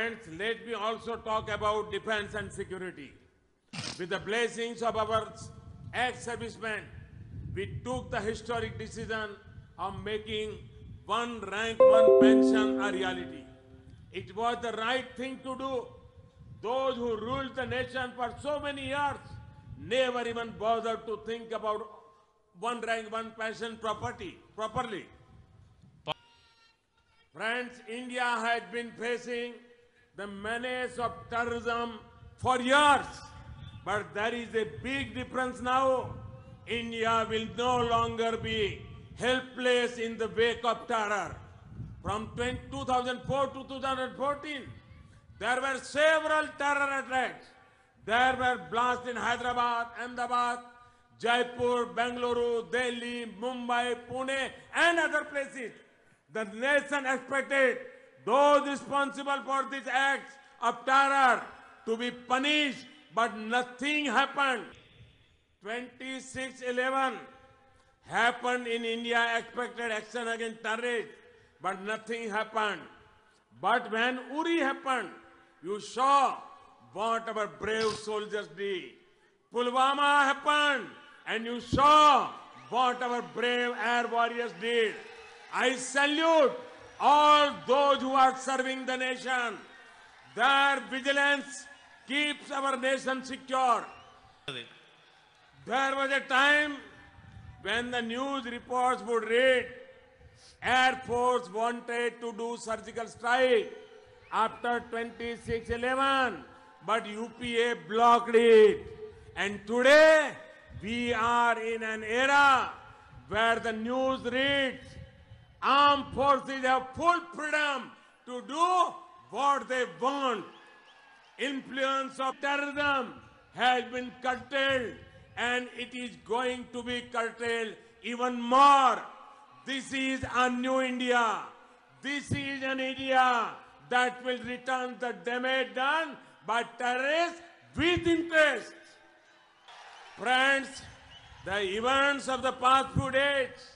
Friends, let me also talk about defense and security. With the blessings of our ex-servicemen, we took the historic decision of making one rank, one pension a reality. It was the right thing to do. Those who ruled the nation for so many years never even bothered to think about one rank, one pension properly. Friends, India has been facing the menace of terrorism for years. But there is a big difference now. India will no longer be helpless in the wake of terror. From 2004 to 2014, there were several terror attacks. There were blasts in Hyderabad, Ahmedabad, Jaipur, Bengaluru, Delhi, Mumbai, Pune, and other places. The nation expected those responsible for these acts of terror to be punished, but nothing happened. 26/11 happened in India, expected action against terrorists, but nothing happened. But when Uri happened, you saw what our brave soldiers did. Pulwama happened, and you saw what our brave air warriors did. I salute all those who are serving the nation. Their vigilance keeps our nation secure. There was a time when the news reports would read, Air Force wanted to do surgical strike after 26/11, but UPA blocked it. And today, we are in an era where the news reads, armed forces have full freedom to do what they want. Influence of terrorism has been curtailed, and it is going to be curtailed even more. This is a new India. This is an India that will return the damage done by terrorists with interest. Friends, the events of the past few days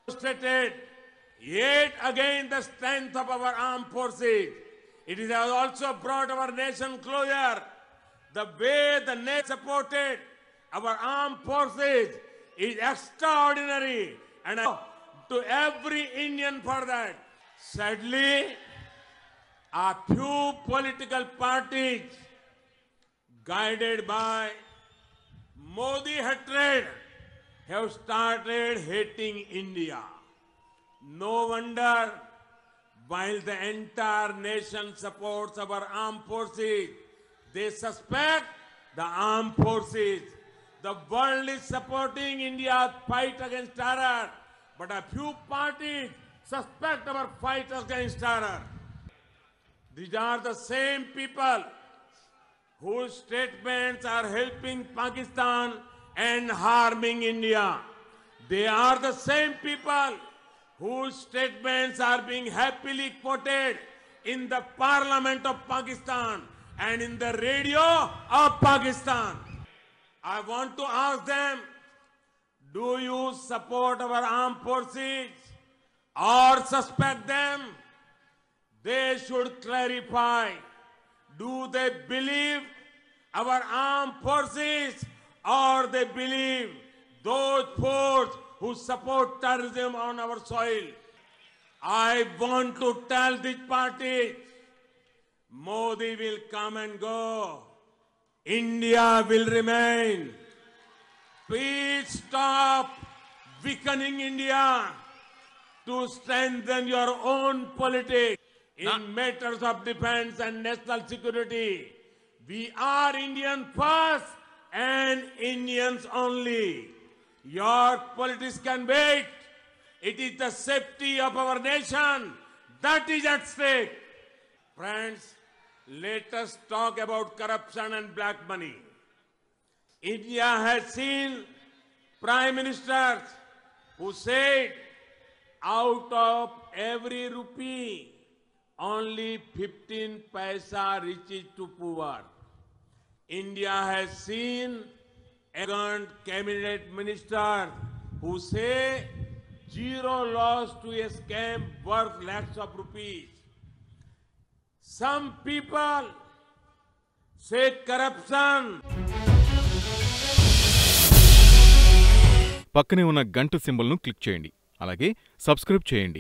demonstrated yet again the strength of our armed forces. It has also brought our nation closer. The way the nation supported our armed forces is extraordinary, and I to every Indian for that. Sadly, a few political parties guided by Modi hatred have started hating India. No wonder, while the entire nation supports our armed forces, they suspect the armed forces. The world is supporting India's fight against terror, but a few parties suspect our fight against terror. These are the same people whose statements are helping Pakistan and harming India. They are the same people whose statements are being happily quoted in the Parliament of Pakistan and in the radio of Pakistan. I want to ask them, do you support our armed forces or suspect them? They should clarify. Do they believe our armed forces or they believe those forces who support terrorism on our soil? I want to tell these parties, Modi will come and go. India will remain. Please stop weakening India to strengthen your own politics. In matters of defense and national security, we are Indian first and Indians only. Your politics can wait. It is the safety of our nation that is at stake. Friends, let us talk about corruption and black money. India has seen prime ministers who said out of every rupee, only 15 paisa reaches to poor. India has seen arrogant cabinet ministers who say zero loss to a scam worth lakhs of rupees. Some people say corruption. పక్కనే ఉన్న గంట సింబల్ను click చేయండి. అలాగే subscribe చేయండి.